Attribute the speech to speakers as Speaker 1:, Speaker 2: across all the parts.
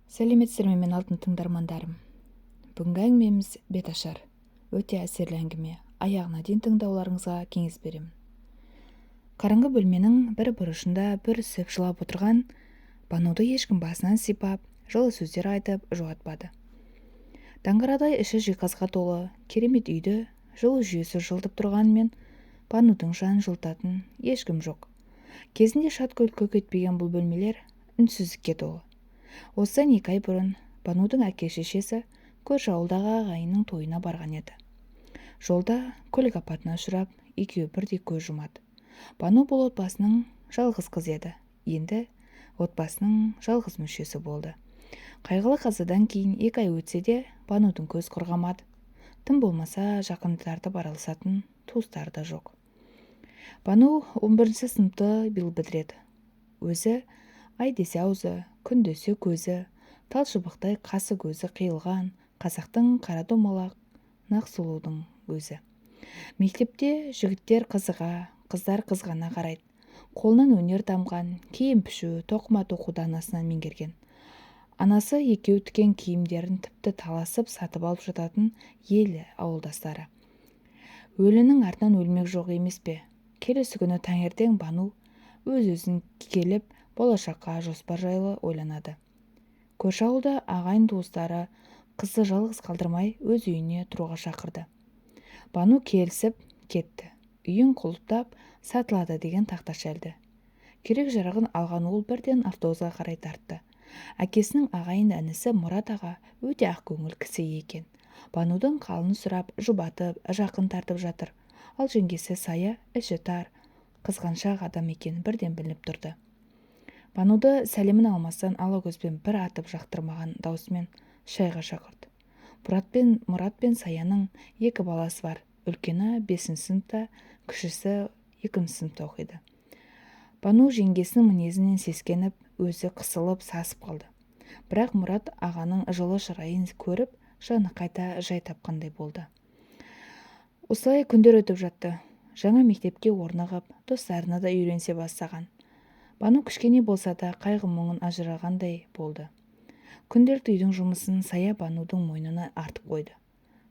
Speaker 1: Сәлеметсіздер ме, мен алтын тыңдармандарым. Бүгінгі әңгімеміз беташар. Өте әсерлі әңгіме. Аяғына дейін тыңдауларыңызға кеңес беремін. Қараңғы бөлменің бір бұрышында бір сөп жылап отырған Бануды ешкім басынан сипап, жылы сөздер айтып жұғатпады. Даңғырадай іші жиһазға толы керемет үйді жылу жүйесі жылытып тұрғанымен Банудың жанын жылытатын ешкім жоқ. Кезінде шаткөл көкетпеген бұл бөлмелер үнсіздікке толы. Осыдан 2 ай бұрын Банудың әке-шешесі көрші ауылдағы ағайынның тойына барған еді. Жолда көлік апатына ұшырап, екеуі бірдей көз жұмады. Бану бұл отбасының жалғыз қызы еді. Енді отбасының жалғыз мүшесі болды. Қайғылы қазадан кейін 2 ай өтсе де Банудың көз құрғамады. Тым болмаса жақындарды араласатын туыстары да жоқ. Бану 11 сыныпты биыл бітіреді. Өзі ай десе аузы, күн десе көзі, талшыбықтай қасы көзі қиылған қазақтың қара домалақ нақ сұлудың өзі. Мектепте жігіттер қызыға, қыздар қызғана қарайды. Қолынан өнер дамған, киім пішу, тоқыма тоқуды анасынан меңгерген. Анасы екеуі тікен киімдерін тіпті таласып сатып алып жататын елі ауылдастары. Өлінің артынан өлмек жоқ емес пе? Келесі күні таңертең Бану өз-өзін келіп болашаққа жоспар жайлы ойланады. Көрші ауылда ағайын туыстары қызды жалғыз қалдырмай өз үйіне тұруға шақырды. Бану келісіп кетті. Үйін құлыптап сатылады деген тақташа әлді. Керек жарағын алған ол бірден автобусқа қарай тартты. Әкесінің ағайын інісі Мұрат аға өте ақкөңіл кісі екен. Банудың қалын сұрап, жұбатып, жақын тартып жатыр. Ал жеңгесі Сая іші тар, қызғаншақ адам екенін бірден біліп тұрды. Бануды сәлемін алмастан алакөзбен бір атып жақтырмаған даусымен шайға шақырды. Мұрат пен Саяның 2 баласы бар. Үлкені 5 сыныпта, кішісі 2 сыныпта оқиды. Бану жеңгесінің мінезінен сескеніп, өзі қысылып сасып қалды. Бірақ Мұрат ағаның жылы шырайын көріп, жаны қайта жай тапқандай болды. Осылай күндер өтіп жатты. Жаңа мектепке орнығып, достарына да үйренсе бастаған. Бану кішкене болса да қайғы-мұңын ажырағандай болды. Күнделікті үйдің жұмысын Сая Банудың мойнына артып қойды.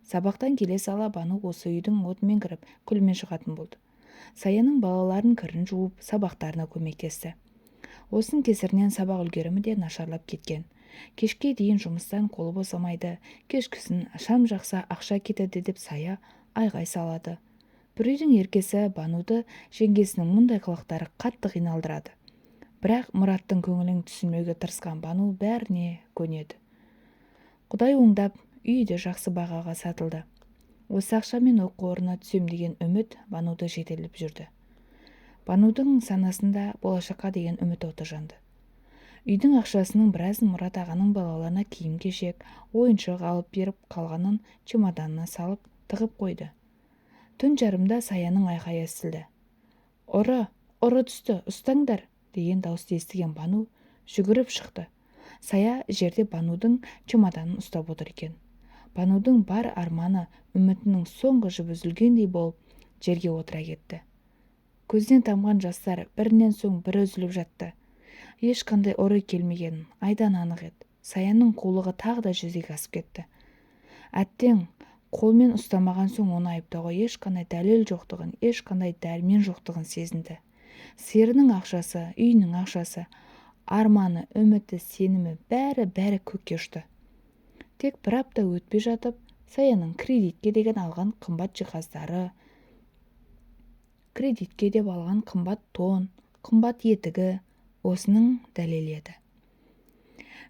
Speaker 1: Сабақтан келе сала Бану осы үйдің отымен кіріп, күлмен шығатын болды. Саяның балаларын кірін жуып, сабақтарына көмектесті. Осының кесірінен сабақ үлгерімі де нашарлап кеткен. Кешке дейін жұмыстан қолы босамайды, кешкісін шам жақса ақша кетеді деп Сая айғай салады. Бір үйдің еркесі Бануды жеңгесінің мұндай қылықтары қатты қиналдырады. Бірақ Мұраттың көңілін түсінуге тырысқан Бану бәріне көнеді. Құдай оңдап, үй де жақсы бағаға сатылды. Осы ақшамен оқу орнына түсем деген үміт Бануды жетелеп жүрді. Банудың санасында болашаққа деген үміт оты жанды. Үйдің ақшасының біразын Мұрат ағаның балаларына киім-кешек, ойыншық алып беріп, қалғанын чемоданына салып тығып қойды. Түн жарымда Саяның айқайы естілді. Ұры түсті, ұстаңдар деген дауысты естіген Бану жүгіріп шықты. Сая жерде Банудың чемоданын ұстап отыр екен. Банудың бар арманы, үмітінің соңғы жібі үзілгендей болып жерге отыра кетті. Көзден тамған жастар бірінен соң бірі үзіліп жатты. Ешқандай ұры келмеген айдан анық еді. Саяның қулығы тағы да жүзеге асып кетті. Әттең, қолмен ұстамаған соң оны айыптауға ешқандай дәлел жоқтығын, ешқандай дәрмен жоқтығын сезінді. Сиырының ақшасы, үйінің ақшасы, арманы, үміті, сенімі бәрі көкке ұшты. Тек бір апта өтпей жатып, Саяның кредитке деген алған қымбат жиһаздары, кредитке деп алған қымбат тон, қымбат етігі осының дәлелі еді.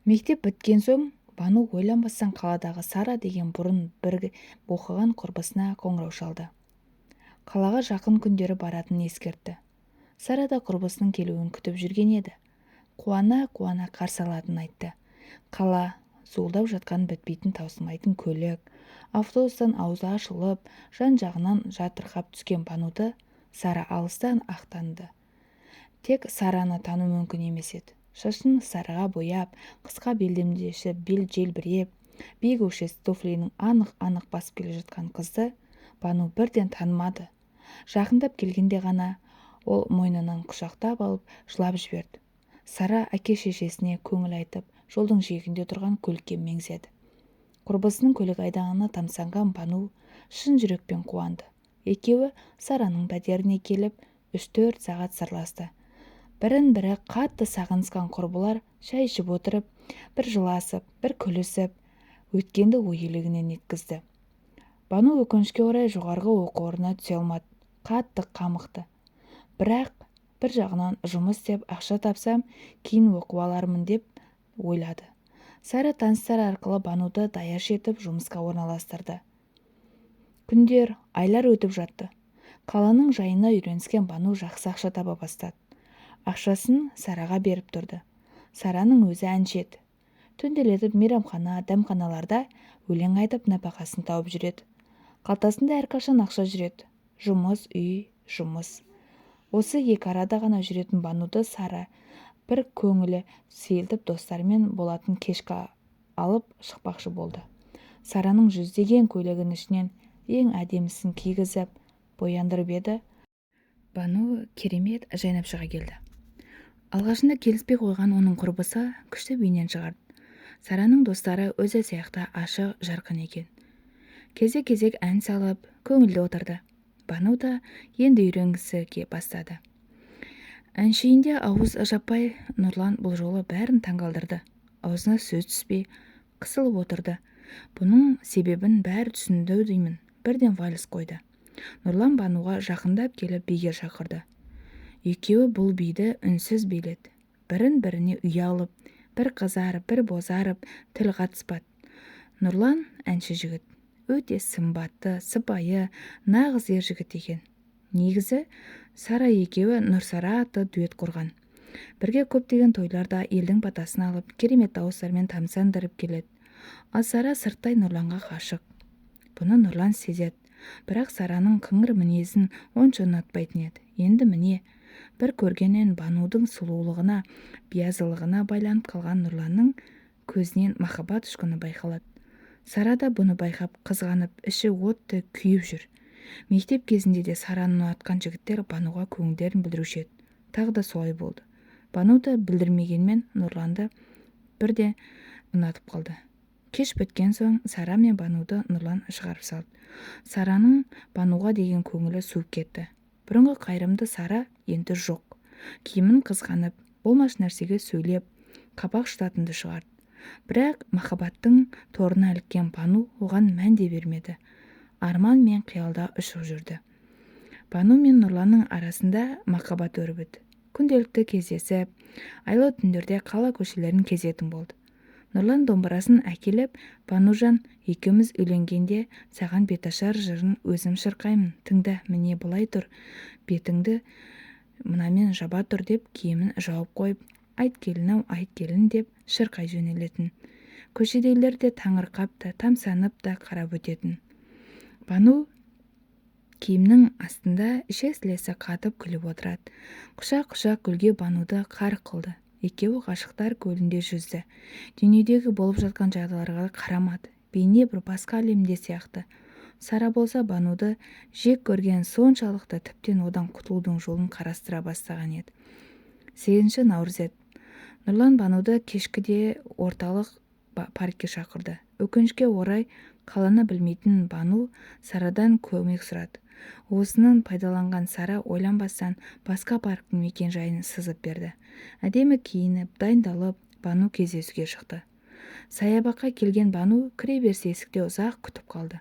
Speaker 1: Мектеп біткен соң Бану ойланбастан қаладағы Сара деген бұрын бір оқыған құрбысына қоңырау шалды. Қалаға жақын күндері баратын ескертті. Сара да құрбысының келуін күтіп жүрген еді. Қуана қарсы алатынын айтты. Қала зуылдап жатқан бітпейтін таусылмайтын көлік, автобустан аузы ашылып, жан-жағынан жатырқап түскен Бануды Сара алыстан ақтанды. Тек Сараны тану мүмкін емес еді. Шашын сарыға бояп, қысқа белдемдеші бел желбіреп, биік өкшесі туфлиінің анық басып келе жатқан қызды Бану бірден танымады. Жақындап келгенде ғана ол мойнынан құшақтап алып жылап жіберді. Сара әке-шешесіне көңіл айтып, жолдың жиегінде тұрған көлікке меңзеді. Құрбысының көлік айдағанына тамсанған Бану шын жүрекпен қуанды. Екеуі Сараның пәтеріне келіп 3-4 сағат сырласты. Бірін-бірі қатты сағынысқан құрбылар шай ішіп отырып, бір жыласып, бір күлісіп, өткенді ой елегінен еткізді. Бану өкінішке орай жоғарғы оқу орнына түсе алмады, қатты қамықты. Бірақ бір жағынан жұмыс істеп ақша тапсам, кейін оқып алармын деп ойлады. Сара таныстар арқылы Бануды даяш етіп жұмысқа орналастырды. Күндер, айлар өтіп жатты. Қаланың жайына үйреніскен Бану жақсы ақша таба бастады. Ақшасын Сараға беріп тұрды. Сараның өзі әнші еді. Түнделетіп мейрамхана, дәмханаларда өлең айтып нәпақасын тауып жүреді. Қалтасында әрқашан ақша жүреді. Жұмыс, үй, жұмыс. Осы екі арада ғана жүретін Бануды Сара бір көңілі сейілтіп достарымен болатын кешкі алып шықпақшы болды. Сараның жүздеген көйлегінің ішінен ең әдемісін кигізіп, бояндырып еді. Бану керемет жайнап шыға келді. Алғашында келіспей қойған оның құрбысы күшті бейнен шығарды. Сараның достары өзі сияқты ашық, жарқын екен. Кезек-кезек ән салып, көңілді отырды. Бану да енді үйренгісі кеп бастады. Әншейінде ауыз жаппай Нұрлан бұл жолы бәрін таңғалдырды. Аузына сөз түспей қысылып отырды. Бұның себебін бәрі түсінді деймін. Бірден вальс қойды. Нұрлан Бануға жақындап келіп биге шақырды. Екеуі бұл биді үнсіз биледі. Бірін-біріне ұялып, бір қызарып, бір бозарып, тіл қатыспады. Нұрлан әнші жігіт. Өте сымбатты, сыпайы, нағыз ер жігіт екен. Негізі Сара екеуі Нұрсара атты дуэт құрған. Бірге көптеген тойларда елдің батасын алып, керемет дауыстармен тамсандырып келеді. Ал Сара сырттай Нұрланға ғашық. Бұны Нұрлан сезеді. Бірақ Сараның қыңыр мінезін онша ұнатпайтын еді. Енді міне, бір көргеннен Банудың сұлулығына, биязылығына байланып қалған Нұрланның көзінен махаббат ұшқыны байқалады. Сара да бұны байқап, қызғанып, іші отты күйіп жүр. Мектеп кезінде де Сараны ұнатқан жігіттер Бануға көңілдерін білдіруші еді. Тағы да солай болды. Бану да білдірмегенмен Нұрланды бірде ұнатып қалды. Кеш біткен соң Сара мен Бануды Нұрлан шығарып салды. Сараның Бануға деген көңілі суып кетті. Бұрынғы қайырымды Сара енді жоқ. Киімін қызғанып, болмаш нәрсеге сөйлеп, қабақ шытатынды шығарды. Бірақ махаббаттың торына іліккен Бану оған мән де бермеді. Арман мен қиялда ұшып жүрді. Бану мен Нұрланның арасында махаббат өріп еді. Күнделікті кездесіп, айлы түндерде қала көшелерін кезетін болды. Нұрлан домбырасын әкеліп, Банужан, екеуміз үйленгенде саған беташар жырын өзім шырқаймын. Тыңда, міне былай тұр, бетіңді мынамен жаба тұр деп киімін жауып қойып, айт келін-ау, айт келін деп шырқай жөнелетін. Көшедегілер де таңырқап та, тамсанып та қарап өтетін. Бану киімнің астында ішек-сілесі қатып күліп отырады. Құшақ-құшақ гүлге Бануды қарық қылды. Екеуі ғашықтар көлінде жүзді. Дүниедегі болып жатқан жайларға қарамады. Бейне бір басқа әлемде сияқты. Сара болса Бануды жек көрген соншалықты тіптен одан құтылудың жолын қарастыра бастаған еді. 8 наурыз еді. Нұрлан Бануды кешкіде орталық паркке шақырды. Өкінішке орай қаланы білмейтін Бану Сарадан көмек сұрады. Осының пайдаланған Сара ойланбастан басқа парктың мекен жайын сызып берді. Әдемі киініп, дайындалып, Бану кездесуге шықты. Саябаққа келген Бану кіре берсе есікте ұзақ күтіп қалды.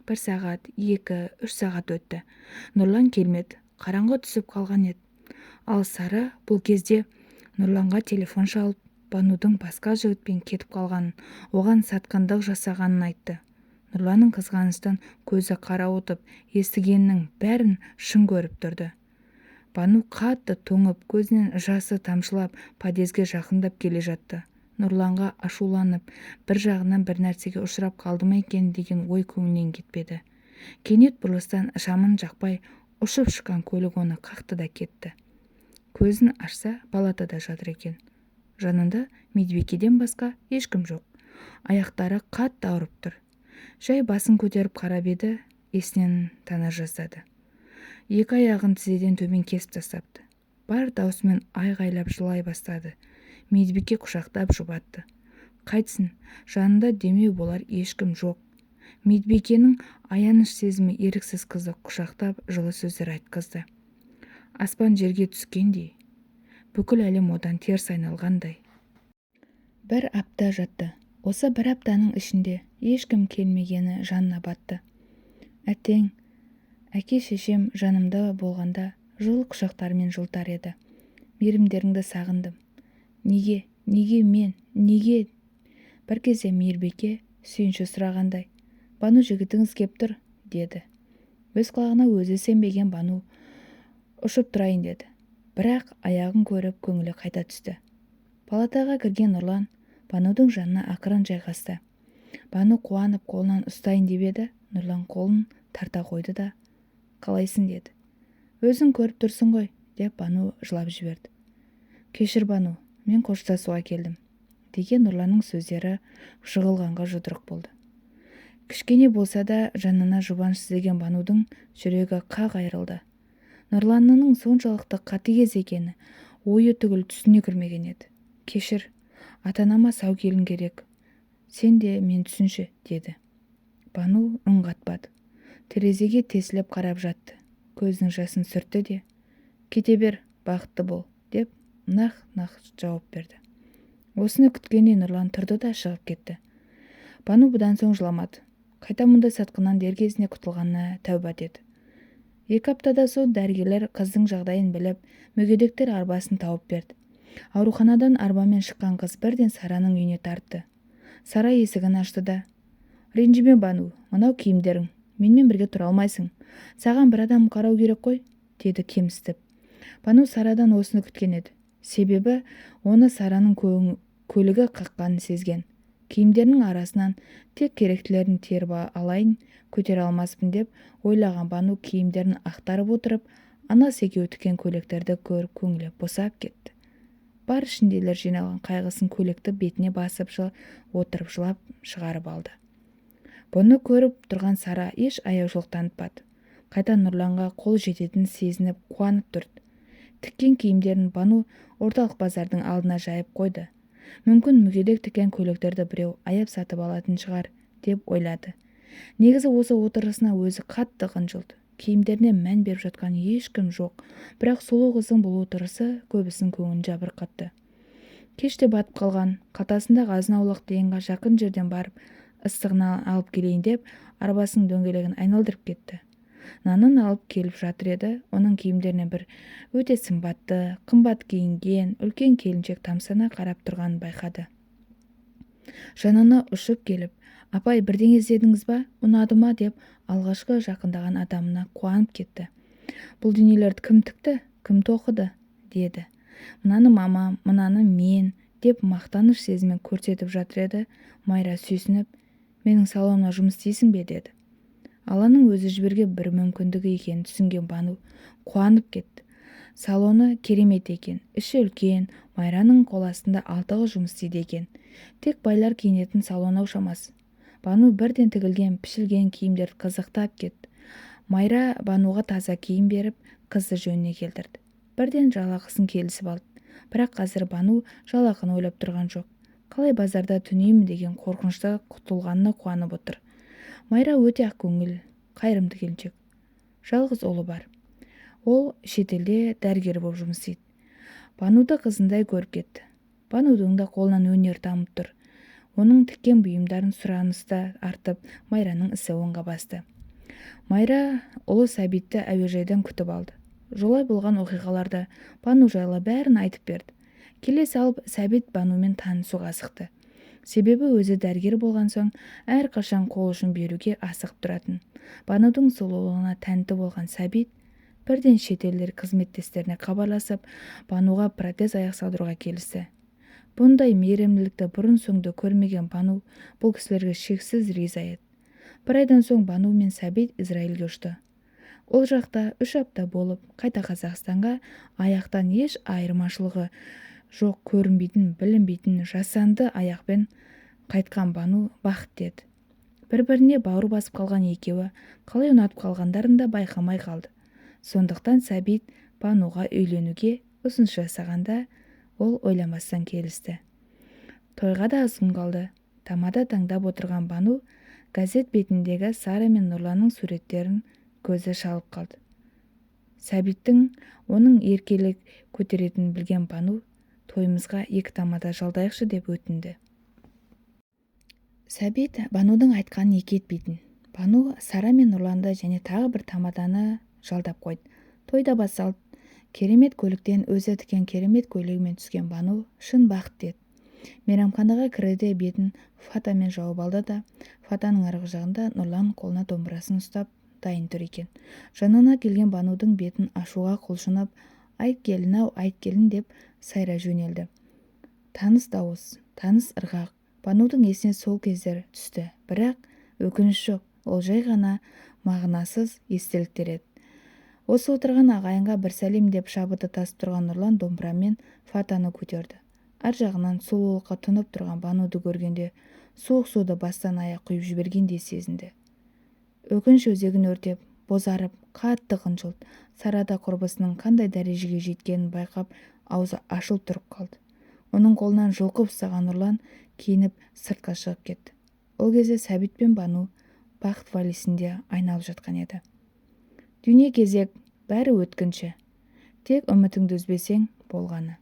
Speaker 1: 1 сағат, 2-3 сағат өтті. Нұрлан келмеді, қараңғы түсіп қалған еді. Ал Сара бұл кезде Нұрланға телефон шалып, Банудың басқа жігітпен кетіп қалғанын, оған сатқындық жасағанын айтты. Нұрланның қызғаныштан көзі қарауытып, естігеннің бәрін шын көріп тұрды. Бану қатты тоңып, көзінен жасы тамшылап, подъезге жақындап келе жатты. Нұрланға ашуланып, бір жағынан бір нәрсеге ұшырап қалды ма екен деген ой көңілінен кетпеді. Кенет бұрылыстан шамын жақпай, ұшып шыққан көлік оны қақты да кетті. Көзін ашса, палатада жатыр екен. Жанында медбикеден басқа ешкім жоқ. Аяқтары қатты ауырып тұр. Жай басын көтеріп қарап еді, есінен тана жаздады. Екі аяғын тізеден төмен кесіп тастапты. Бар даусымен айғайлап жылай бастады. Медбике құшақтап жұбатты. қайтсын, жанында демеу болар ешкім жоқ. Медбикенің аяныш сезімі еріксіз қызды құшақтап жылы сөздер айтқызды. Аспан жерге түскендей, бүкіл әлем одан теріс айналғандай. Бір апта жатты. Осы бір аптаның ішінде ешкім келмегені жанына батты. Әттең, әке-шешем жанымда болғанда жылы құшақтарымен жылтар еді. Мейірімдеріңді сағындым. Неге мен, неге? Бір кезде мейірбике сүйінші сұрағандай: «Бану, жігітіңіз кеп тұр», деді. Өз құлағына өзі сенбеген Бану ұшып тұрайын деді. Бірақ аяғын көріп көңілі қайта түсті. Палатаға кірген Нұрлан Банудың жанына ақырын жайғасты. Бану қуанып қолынан ұстайын деп еді. Нұрлан қолын тарта қойды да: «Қалайсың?» деді. «Өзің көріп тұрсың ғой», деп Бану жылап жіберді. «Кешір Бану, мен қоштасуға келдім», деген Нұрланның сөздері жығылғанға жұдырық болды. Кішкене болса да жанына жұбаныш іздеген Банудың жүрегі қақ айырылды. Нұрланның соншалықты қатыгез екені ойы түгіл түсіне кірмеген еді. «Кешір, ата-анама сау келін керек. Сен де мен түсінші», деді. Бану үн қатпады. Терезеге тесіліп қарап жатты. Көзінің жасын сүртті де: «Кете бер, бақытты бол», деп нақ жауап берді. Осыны күткенде Нұрлан тұрды да шығып кетті. Бану бұдан соң жыламады. Қайта мұндай сатқыннан дер кезінде құтылғанына тәуба деді. 2 аптада соң дәрігерлер қыздың жағдайын біліп, мүгедектер арбасын тауып берді. Ауруханадан арбамен шыққан қыз бірден Сараның үйіне тартты. Сара есігін ашты да: «Ренжіме Бану, мынау киімдерің, менімен бірге тұра алмайсың. Саған бір адам қарау керек қой», деді кемсітіп. Бану Сарадан осыны күткен еді. Себебі оны Сараның көлігі қаққанын сезген. Киімдерінің арасынан тек керектілерін теріп алайын, көтере алмаспын деп ойлаған Бану киімдерін ақтарып отырып, анасы екеуі тіккен көйлектерді көріп көңілі босап кетті. Бар ішіндегілер жиналған қайғысын көйлекті бетіне басып отырып жылап шығарып алды. Бұны көріп тұрған Сара еш аяушылық танытпады. Қайта Нұрланға қол жететін сезініп қуанып тұрды. Тіккен киімдерін Бану орталық базардың алдына жайып қойды. Мүмкін мүгедек тіккен көйлектерді біреу аяп сатып алатын шығар деп ойлады. Негізі осы отырысына өзі қатты қынжылды. Киімдеріне мән беріп жатқан ешкім жоқ, бірақ сұлу қыздың бұл отырысы көбісінің көңілін жабырқатты. Кеште батып қалған, қалтасында азын-аулақ тиынға жақын жерден барып, ыстығына алып келейін деп, арбасының дөңгелегін айналдырып кетті. Нанын алып келіп жатыр еді. Оның киімдеріне бір өте сымбатты, қымбат киінген үлкен келіншек тамсана қарап тұрғанын байқады. Жанына ұшып келіп: «Апай, бірдеңе іздедіңіз ба? Ұнады ма?» деп алғашқы жақындаған адамына қуанып кетті. «Бұл дүниелерді кім тікті, кім тоқыды?» деді. «Мынаны мамам, мынаны мен», деп мақтаныш сезімін көрсетіп жатыр еді. Майра сүйсініп: «Менің салонымда жұмыс істейсің бе?» деді. Алланың өзі жіберген бір мүмкіндігі екенін түсінген Бану қуанып кетті. Салоны керемет екен, іші үлкен, Майраның қол астында 6 жұмыс істейді екен. Тек байлар киінетін салон шамасы. Бану бірден тігілген, пішілген киімдерді қызықтап кетті. Майра Бануға таза киім беріп, қызды жөніне келтірді. Бірден жалақысын келісіп алды. Бірақ қазір Бану жалақыны ойлап тұрған жоқ. Қалай базарда түнеймін деген қорқынышты құтылғанына қуанып отыр. Майра өте ақ көңіл, қайырымды келіншек. Жалғыз ұлы бар. Ол шетелде дәрігер болып жұмыс істейді. Бануды қызындай көріп кетті. Банудың да қолынан өнер дамып тұр. Оның тіккен бұйымдарын сұранысы артып, Майраның ісі оңға басты. Майра ұлы Сәбитті әуежайдан күтіп алды. Жолай болған оқиғаларды Бану жайлы бәрін айтып берді. Келе салып Сәбит Банумен танысуға асықты. Себебі өзі дәрігер болған соң әрқашан қол ұшын беруге асығып тұратын. Банудың сұлулығына тәнті болған Сәбит бірден шетелдер қызметтестеріне хабарласып, Бануға протез аяқ салдыруға келісті. Бұндай мейірімділікті бұрын-соңды көрмеген Бану бұл кісілерге шексіз риза еді. Бір айдан соң Бану мен Сәбит Израильге ұшты. Ол жақта 3 апта болып, қайта Қазақстанға аяқтан еш айырмашылығы жоқ көрінбейтін, білінбейтін жасанды аяқпен қайтқан Бану бақытты еді. Бір-біріне бауыр басып қалған екеуі қалай ұнатып қалғандарын да байқамай қалды. Сондықтан Сәбит Бануға үйленуге ұсыныс жасағанда ол ойламастан келісті. Тойға да аз күн қалды. Тамада таңдап отырған Бану газет бетіндегі Сара мен Нұрланның суреттерін көзі шалып қалды. Сәбиттің оның еркелік көтеретінін білген Бану тойымызға 2 тамада жалдайықшы деп өтінді. Сәбит Банудың айтқанын екі етпейтін. Бану Сара мен Нұрланды және тағы бір тамаданы жалдап қойды. Той да басталды. Керемет көліктен өзі тіккен керемет көйлегімен түскен Бану шын бақыт деді. Мейрамханаға кірді, бетін фатамен жауып алды да, фатаның арғы жағында Нұрлан қолына домбырасын ұстап дайын тұр екен. Жанына келген Банудың бетін ашуға құлшынып, айт келін-ау, айт келін деп сайрай жөнелді. Таныс дауыс, таныс ырғақ. Банудың есіне сол кездер түсті. Бірақ өкініш жоқ, ол жай ғана мағынасыз естеліктер еді. Осы отырған ағайынға бір сәлем деп шабыты тасып тұрған Нұрлан домбырамен фатаны көтерді. Ар жағынан сұлулыққа тұнып тұрған Бануды көргенде суық суды бастан аяқ құйып жібергендей сезінді. Өкініш өзегін өртеп, бозарып, қатты қынжылды. Сарада құрбысының қандай дәрежеге жеткенін байқап, аузы ашылып тұрып қалды. Оның қолынан жұлқып ұстаған Нұрлан киініп сыртқа шығып кетті. Ол кезде Сәбит пен Бану бақыт валисінде айналып жатқан еді. Дүние кезек, бәрі өткінші. Тек үмітіңді үзбесең болғаны.